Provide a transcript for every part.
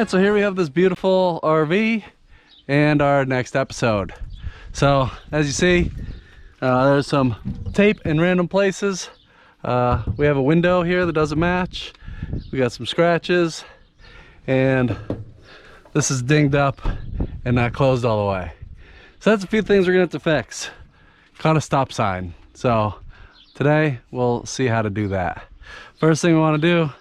right, so here we have this beautiful RV and our next episode. So as you see, there's some tape in random places. We have a window here that doesn't match. We got some scratches, and this is dinged up and not closed all the way. So that's a few things we're gonna have to fix. Kind of stop sign. So today we'll see how to do that. First thing we want to do,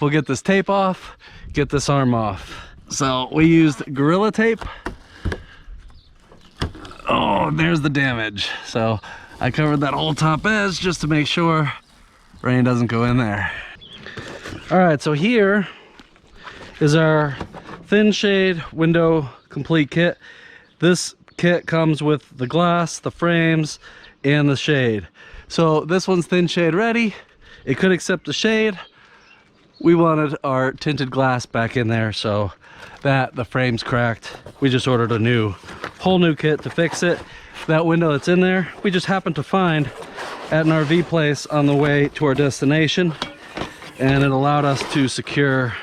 we'll get this tape off, get this arm off. So we used Gorilla Tape. Oh, there's the damage. So I covered that whole top edge just to make sure rain doesn't go in there. All right, so here is our Thin Shade window complete kit. This kit comes with the glass, the frames, and the shade. So this one's Thin Shade ready. It could accept the shade. We wanted our tinted glass back in there, so that the frame's cracked. We just ordered a whole new kit to fix it. That window that's in there, we just happened to find at an RV place on the way to our destination, and it allowed us to secure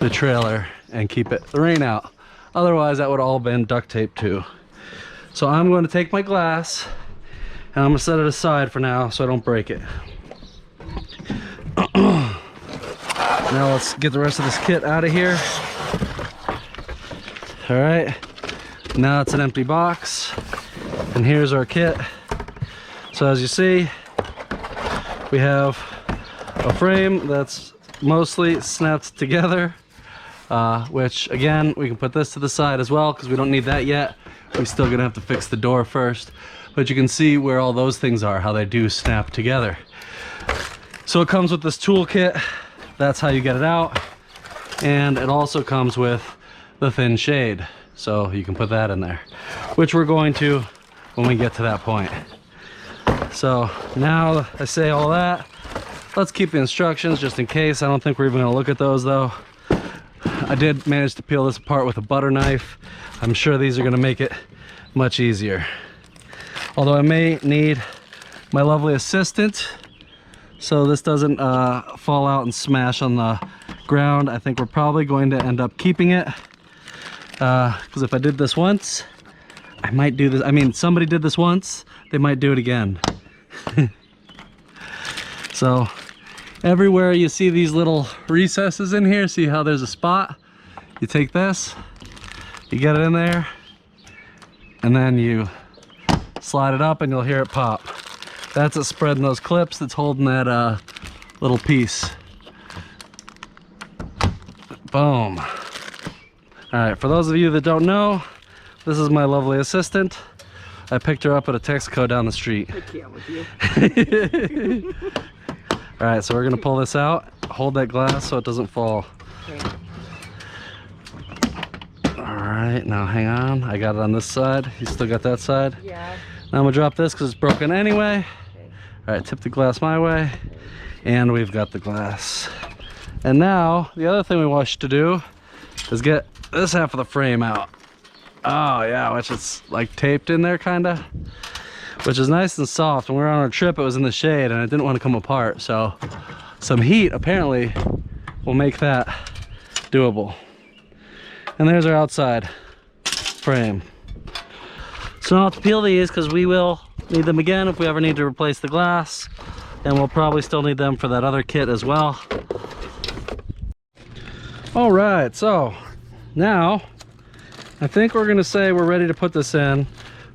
the trailer and keep the rain out. Otherwise, that would all been duct tape too. So I'm going to take my glass and I'm going to set it aside for now so I don't break it. Now let's get the rest of this kit out of here. All right, now it's an empty box, and here's our kit. So as you see, we have a frame that's mostly snapped together, which again, we can put this to the side as well because we don't need that yet. We're still gonna have to fix the door first, but you can see where all those things are, how they do snap together. So it comes with this toolkit. That's how you get it out. And it also comes with the Thin Shade. So you can put that in there, which we're going to when we get to that point. So now I say all that, let's keep the instructions just in case. I don't think we're even gonna look at those though. I did manage to peel this apart with a butter knife. I'm sure these are gonna make it much easier. Although I may need my lovely assistant so this doesn't fall out and smash on the ground. I think we're probably going to end up keeping it because if I did this once, I might do this. I mean, somebody did this once, they might do it again. So everywhere you see these little recesses in here, see how there's a spot? You take this, you get it in there, and then you slide it up and you'll hear it pop. That's it spreading those clips that's holding that little piece. Boom. All right, for those of you that don't know, this is my lovely assistant. I picked her up at a Texaco down the street. I can't with you. All right, so we're gonna pull this out. Hold that glass so it doesn't fall. Okay. All right, now hang on. I got it on this side. You still got that side? Yeah. Now I'm gonna drop this because it's broken anyway. Okay. All right, tip the glass my way. Okay. And we've got the glass. And now, the other thing we want you to do is get this half of the frame out. Oh yeah, which is like taped in there kinda. Which is nice and soft. When we were on our trip, it was in the shade and it didn't want to come apart. So some heat apparently will make that doable. And there's our outside frame. So I'll have to peel these because we will need them again if we ever need to replace the glass. And we'll probably still need them for that other kit as well. All right, so now I think we're gonna say we're ready to put this in.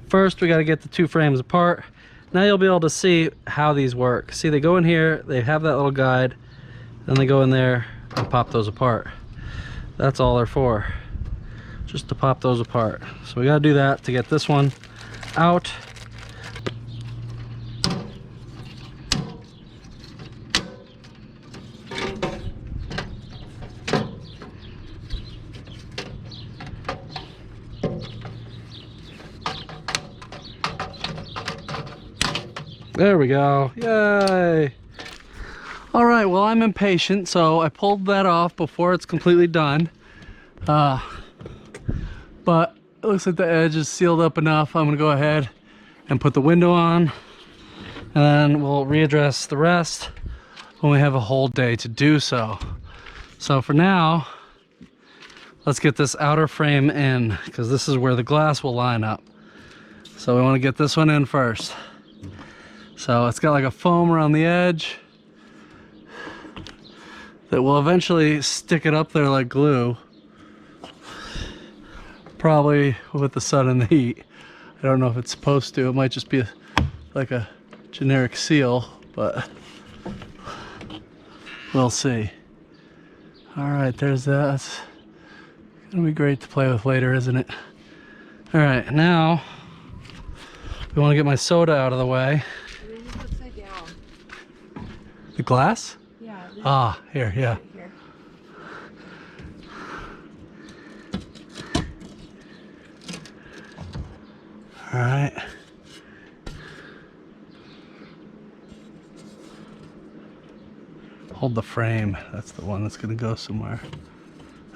First, we gotta get the two frames apart. Now you'll be able to see how these work. See, they go in here, they have that little guide, then they go in there and pop those apart. That's all they're for, just to pop those apart. So we gotta do that to get this one out. There we go. Yay! All right, well, I'm impatient, so I pulled that off before it's completely done. But it looks like the edge is sealed up enough. I'm gonna go ahead and put the window on, and then we'll readdress the rest when we have a whole day to do so. So for now, let's get this outer frame in, because this is where the glass will line up. So we want to get this one in first. So it's got like a foam around the edge that will eventually stick it up there like glue. Probably with the sun and the heat. I don't know if it's supposed to. It might just be like a generic seal, but we'll see. All right, there's that. That's gonna be great to play with later, isn't it? All right, now we want to get my soda out of the way. It's upside down. The glass? Yeah. Ah, here, yeah. Right here. All right. Hold the frame. That's the one that's gonna go somewhere.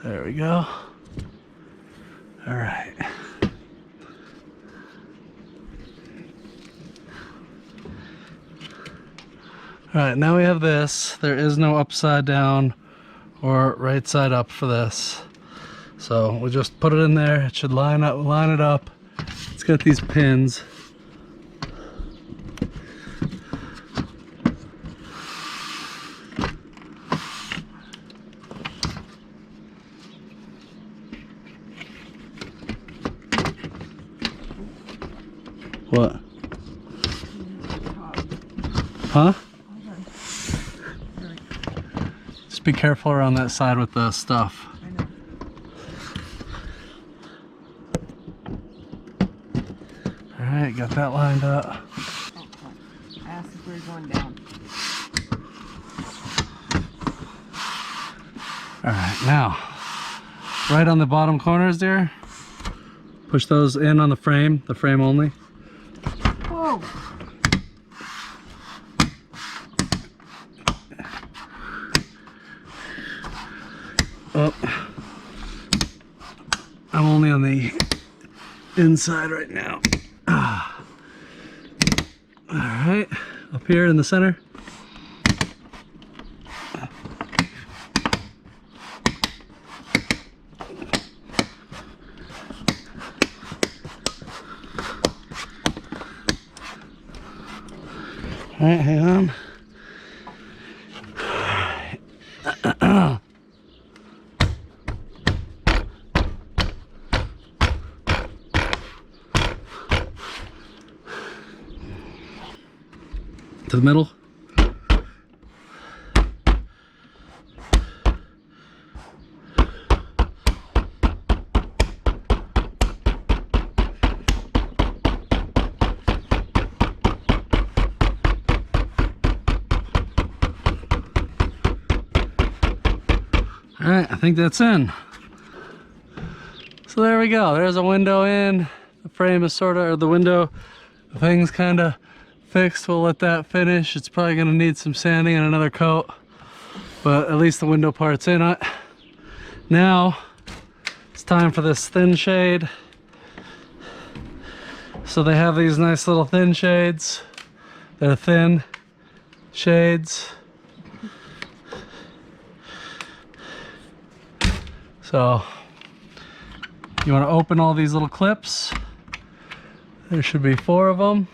There we go. All right. All right, now we have this. There is no upside down or right side up for this. So we'll just put it in there. It should line it up. It's got these pins. What? Huh? Just be careful around that side with the stuff. I know. Alright, got that lined up. Oh, I asked if we were going down. Alright, now, right on the bottom corners there, push those in on the frame only. Whoa! Oh, I'm only on the inside right now. All right, up here in the center. All right, hang on. To the middle. All right, I think that's in. So there we go. There's a window in. The frame is sort of, or the window, the thing's kind of fixed. We'll let that finish. It's probably gonna need some sanding and another coat, but at least the window part's in it. Now it's time for this thin shade. So they have these nice little thin shades. They're thin shades. So you want to open all these little clips. There should be 4 of them.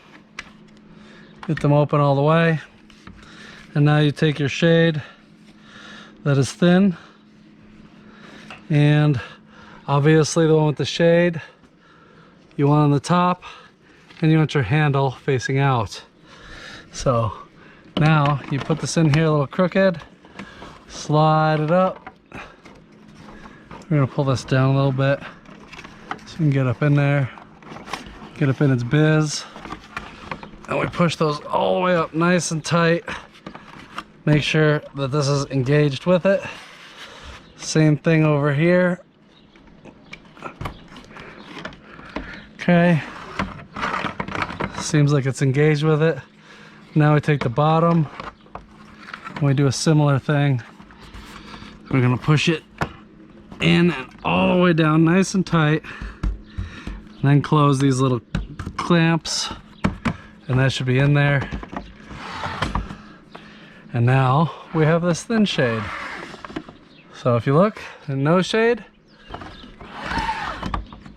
Get them open all the way. And now you take your shade that is thin, and obviously the one with the shade you want on the top, and you want your handle facing out. So now you put this in here a little crooked, slide it up. We're gonna pull this down a little bit so you can get up in there, get up in its biz. And we push those all the way up nice and tight. Make sure that this is engaged with it. Same thing over here. Okay. Seems like it's engaged with it. Now we take the bottom and we do a similar thing. We're gonna push it in and all the way down nice and tight. And then close these little clamps. And that should be in there. And now we have this thin shade. So if you look, and no shade,